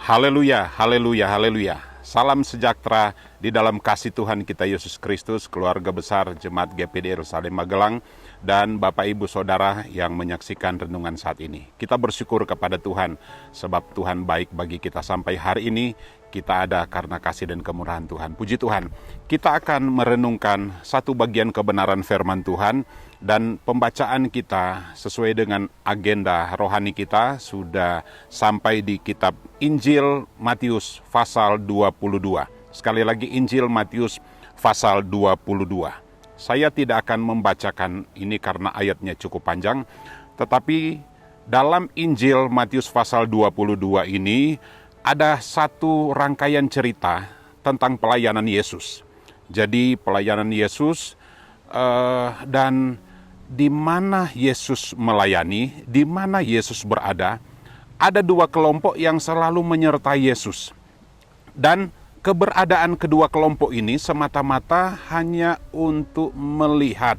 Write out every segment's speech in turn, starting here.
Haleluya, haleluya, haleluya. Salam sejahtera di dalam kasih Tuhan kita Yesus Kristus, keluarga besar Jemaat GPD Yerusalem Magelang, dan Bapak Ibu Saudara yang menyaksikan renungan saat ini. Kita bersyukur kepada Tuhan, sebab Tuhan baik bagi kita sampai hari ini. Kita ada karena kasih dan kemurahan Tuhan. Puji Tuhan. Kita akan merenungkan satu bagian kebenaran firman Tuhan, dan pembacaan kita sesuai dengan agenda rohani kita sudah sampai di kitab Injil Matius pasal 22. Sekali lagi Injil Matius pasal 22. Saya tidak akan membacakan ini karena ayatnya cukup panjang, tetapi dalam Injil Matius pasal 22 ini ada satu rangkaian cerita tentang pelayanan Yesus. Jadi pelayanan Yesus dan di mana Yesus melayani, di mana Yesus berada, ada dua kelompok yang selalu menyertai Yesus. Dan keberadaan kedua kelompok ini semata-mata hanya untuk melihat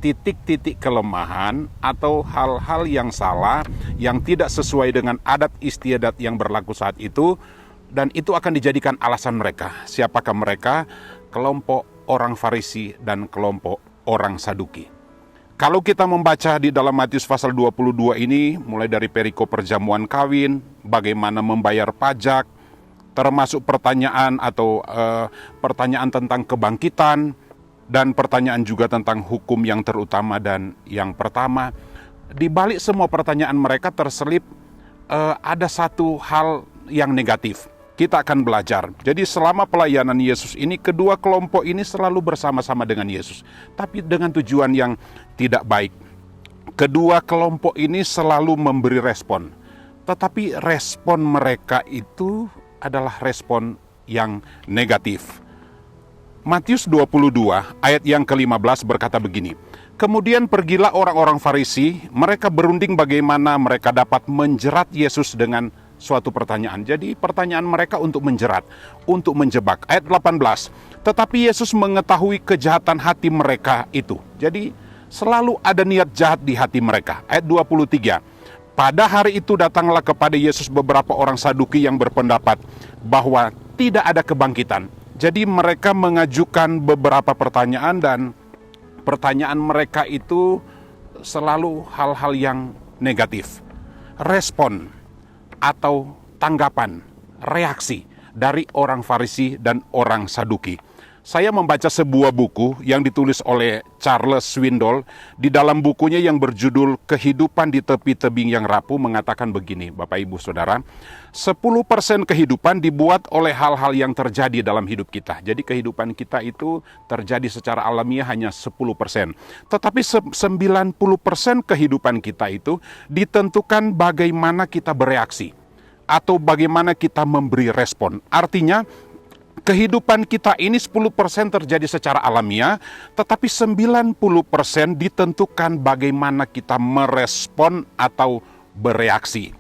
titik-titik kelemahan atau hal-hal yang salah, yang tidak sesuai dengan adat istiadat yang berlaku saat itu, dan itu akan dijadikan alasan mereka. Siapakah mereka? Kelompok orang Farisi dan kelompok orang Saduki. Kalau kita membaca di dalam Matius pasal 22 ini, mulai dari perikop perjamuan kawin, bagaimana membayar pajak, termasuk pertanyaan atau pertanyaan tentang kebangkitan, dan pertanyaan juga tentang hukum yang terutama dan yang pertama. Di balik semua pertanyaan mereka terselip ada satu hal yang negatif. Kita akan belajar. Jadi selama pelayanan Yesus ini, kedua kelompok ini selalu bersama-sama dengan Yesus, tapi dengan tujuan yang tidak baik. Kedua kelompok ini selalu memberi respon, tetapi respon mereka itu adalah respon yang negatif. Matius 22 ayat yang ke-15 berkata begini, "Kemudian pergilah orang-orang Farisi, mereka berunding bagaimana mereka dapat menjerat Yesus dengan suatu pertanyaan." Jadi pertanyaan mereka untuk menjerat, untuk menjebak. Ayat 18, "Tetapi Yesus mengetahui kejahatan hati mereka itu." Jadi selalu ada niat jahat di hati mereka. Ayat 23, "Pada hari itu datanglah kepada Yesus beberapa orang Saduki yang berpendapat bahwa tidak ada kebangkitan." Jadi mereka mengajukan beberapa pertanyaan, dan pertanyaan mereka itu selalu hal-hal yang negatif. Respon atau tanggapan, reaksi dari orang Farisi dan orang Saduki. Saya membaca sebuah buku yang ditulis oleh Charles Swindoll. Di dalam bukunya yang berjudul Kehidupan di Tepi Tebing yang Rapuh mengatakan begini, Bapak Ibu Saudara, 10% kehidupan dibuat oleh hal-hal yang terjadi dalam hidup kita. Jadi kehidupan kita itu terjadi secara alamiah hanya 10%. Tetapi 90% kehidupan kita itu ditentukan bagaimana kita bereaksi atau bagaimana kita memberi respon. Artinya kehidupan kita ini 10% terjadi secara alamiah, tetapi 90% ditentukan bagaimana kita merespon atau bereaksi.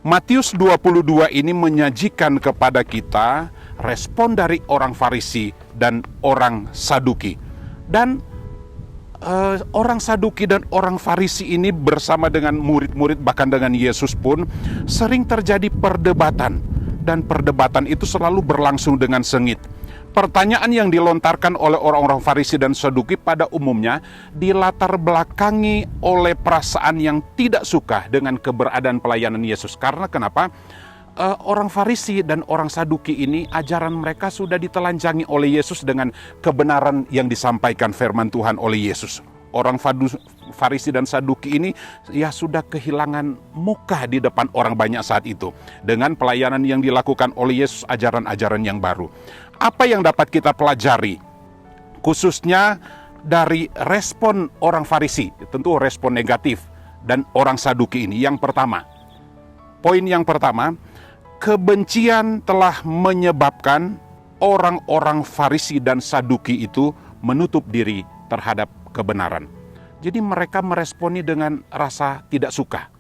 Matius 22 ini menyajikan kepada kita respon dari orang Farisi dan orang Saduki. Dan orang Saduki dan orang Farisi ini bersama dengan murid-murid, bahkan dengan Yesus pun sering terjadi perdebatan. Dan perdebatan itu selalu berlangsung dengan sengit. Pertanyaan yang dilontarkan oleh orang-orang Farisi dan Saduki pada umumnya dilatar belakangi oleh perasaan yang tidak suka dengan keberadaan pelayanan Yesus. Karena kenapa? Orang Farisi dan orang Saduki ini, ajaran mereka sudah ditelanjangi oleh Yesus dengan kebenaran yang disampaikan firman Tuhan oleh Yesus. Orang Farisi dan Saduki ini ya sudah kehilangan muka di depan orang banyak saat itu dengan pelayanan yang dilakukan oleh Yesus, ajaran-ajaran yang baru. Apa yang dapat kita pelajari khususnya dari respon orang Farisi? Tentu respon negatif dan orang Saduki ini. Yang pertama, poin yang pertama, kebencian telah menyebabkan orang-orang Farisi dan Saduki itu menutup diri terhadap kebenaran. Jadi mereka meresponi dengan rasa tidak suka.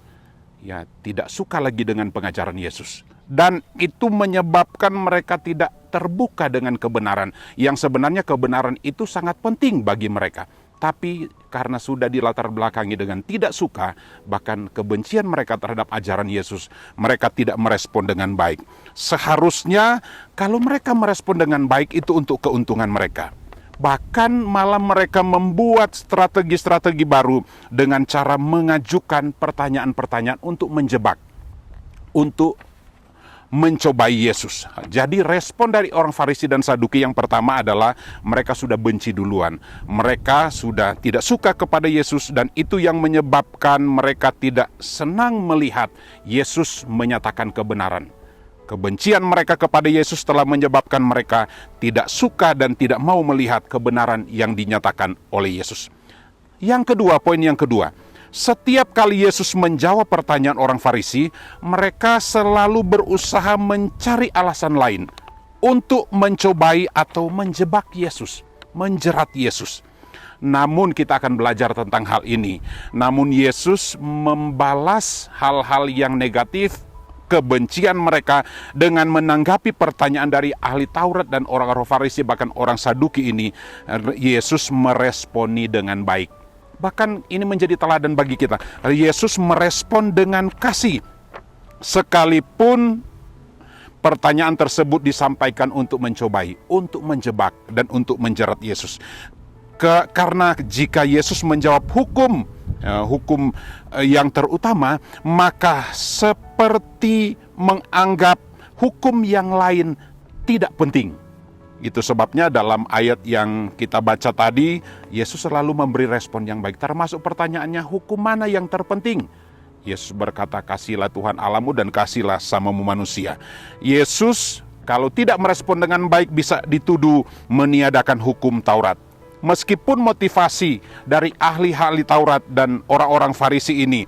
Ya, tidak suka lagi dengan pengajaran Yesus. Dan itu menyebabkan mereka tidak terbuka dengan kebenaran. Yang sebenarnya kebenaran itu sangat penting bagi mereka. Tapi karena sudah dilatar belakangi dengan tidak suka, bahkan kebencian mereka terhadap ajaran Yesus, mereka tidak merespon dengan baik. Seharusnya kalau mereka merespon dengan baik itu untuk keuntungan mereka. Bahkan malah mereka membuat strategi-strategi baru dengan cara mengajukan pertanyaan-pertanyaan untuk menjebak, untuk mencobai Yesus. Jadi respon dari orang Farisi dan Saduki yang pertama adalah mereka sudah benci duluan. Mereka sudah tidak suka kepada Yesus, dan itu yang menyebabkan mereka tidak senang melihat Yesus menyatakan kebenaran. Kebencian mereka kepada Yesus telah menyebabkan mereka tidak suka dan tidak mau melihat kebenaran yang dinyatakan oleh Yesus. Yang kedua, poin yang kedua. Setiap kali Yesus menjawab pertanyaan orang Farisi, mereka selalu berusaha mencari alasan lain untuk mencobai atau menjebak Yesus, menjerat Yesus. Namun kita akan belajar tentang hal ini. Namun Yesus membalas hal-hal yang negatif, kebencian mereka, dengan menanggapi pertanyaan dari ahli Taurat dan orang-orang Farisi, bahkan orang Saduki ini. Yesus meresponi dengan baik. Bahkan ini menjadi teladan bagi kita. Yesus merespon dengan kasih. Sekalipun pertanyaan tersebut disampaikan untuk mencobai, untuk menjebak, dan untuk menjerat Yesus. Karena jika Yesus menjawab hukum yang terutama, maka seperti menganggap hukum yang lain tidak penting. Itu sebabnya dalam ayat yang kita baca tadi, Yesus selalu memberi respon yang baik. Termasuk pertanyaannya, hukum mana yang terpenting? Yesus berkata, kasihlah Tuhan Allahmu dan kasihlah samamu manusia. Yesus kalau tidak merespon dengan baik bisa dituduh meniadakan hukum Taurat. Meskipun motivasi dari ahli-ahli Taurat dan orang-orang Farisi ini,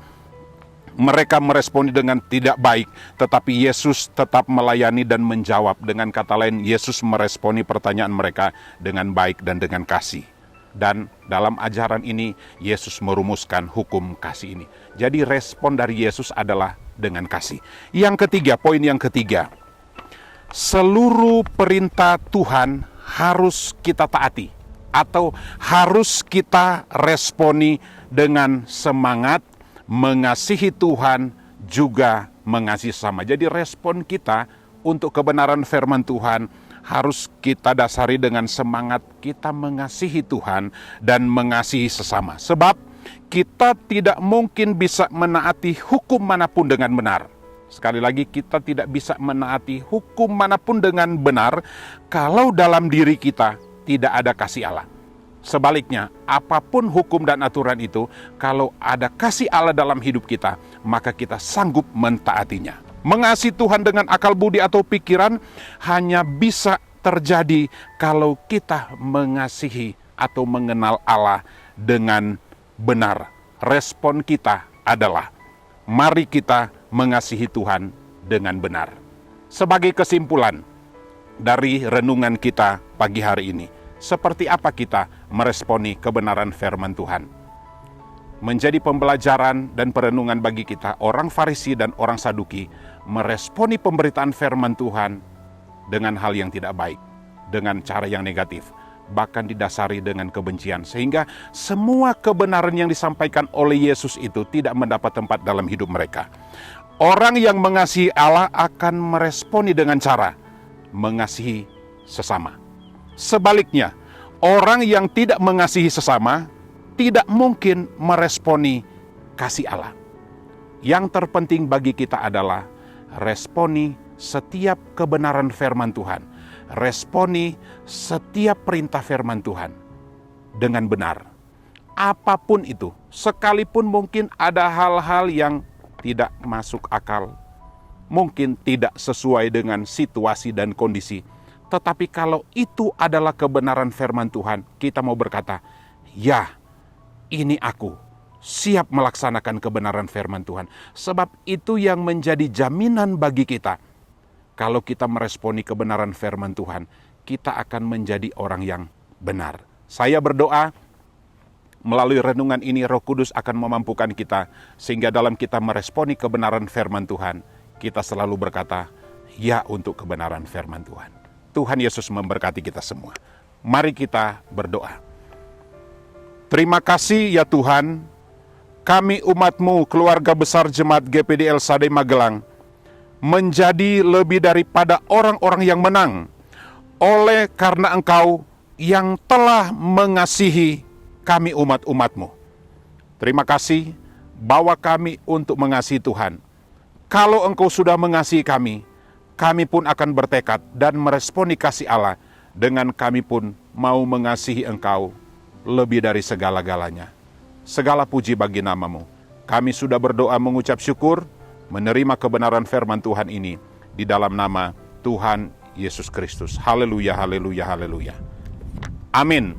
mereka meresponi dengan tidak baik, tetapi Yesus tetap melayani dan menjawab. Dengan kata lain, Yesus meresponi pertanyaan mereka dengan baik dan dengan kasih. Dan dalam ajaran ini, Yesus merumuskan hukum kasih ini. Jadi respon dari Yesus adalah dengan kasih. Yang ketiga, poin yang ketiga. Seluruh perintah Tuhan harus kita taati, atau harus kita responi dengan semangat mengasihi Tuhan juga mengasihi sesama. Jadi respon kita untuk kebenaran firman Tuhan harus kita dasari dengan semangat kita mengasihi Tuhan dan mengasihi sesama. Sebab kita tidak mungkin bisa menaati hukum manapun dengan benar. Sekali lagi, kita tidak bisa menaati hukum manapun dengan benar kalau dalam diri kita tidak ada kasih Allah. Sebaliknya, apapun hukum dan aturan itu, kalau ada kasih Allah dalam hidup kita, maka kita sanggup mentaatinya. Mengasihi Tuhan dengan akal budi atau pikiran hanya bisa terjadi kalau kita mengasihi atau mengenal Allah dengan benar. Respon kita adalah, mari kita mengasihi Tuhan dengan benar. Sebagai kesimpulan dari renungan kita pagi hari ini, seperti apa kita meresponi kebenaran firman Tuhan? Menjadi pembelajaran dan perenungan bagi kita, orang Farisi dan orang Saduki meresponi pemberitaan firman Tuhan dengan hal yang tidak baik, dengan cara yang negatif, bahkan didasari dengan kebencian, sehingga semua kebenaran yang disampaikan oleh Yesus itu tidak mendapat tempat dalam hidup mereka. Orang yang mengasihi Allah akan meresponi dengan cara mengasihi sesama. Sebaliknya, orang yang tidak mengasihi sesama tidak mungkin meresponi kasih Allah. Yang terpenting bagi kita adalah responi setiap kebenaran firman Tuhan, responi setiap perintah firman Tuhan dengan benar. Apapun itu, sekalipun mungkin ada hal-hal yang tidak masuk akal, mungkin tidak sesuai dengan situasi dan kondisi, tetapi kalau itu adalah kebenaran firman Tuhan, kita mau berkata, ya, ini aku siap melaksanakan kebenaran firman Tuhan. Sebab itu yang menjadi jaminan bagi kita. Kalau kita meresponi kebenaran firman Tuhan, kita akan menjadi orang yang benar. Saya berdoa, melalui renungan ini Roh Kudus akan memampukan kita, sehingga dalam kita meresponi kebenaran firman Tuhan, kita selalu berkata, ya untuk kebenaran firman Tuhan. Tuhan Yesus memberkati kita semua. Mari kita berdoa. Terima kasih ya Tuhan, kami umat-Mu, keluarga besar Jemaat GPD El Sadai Magelang, menjadi lebih daripada orang-orang yang menang, oleh karena Engkau yang telah mengasihi kami umat-umat-Mu. Terima kasih, bawa kami untuk mengasihi Tuhan. Kalau Engkau sudah mengasihi kami pun akan bertekad dan meresponi kasih Allah dengan kami pun mau mengasihi Engkau lebih dari segala-galanya. Segala puji bagi nama-Mu. Kami sudah berdoa mengucap syukur, menerima kebenaran firman Tuhan ini di dalam nama Tuhan Yesus Kristus. Haleluya, haleluya, haleluya. Amin.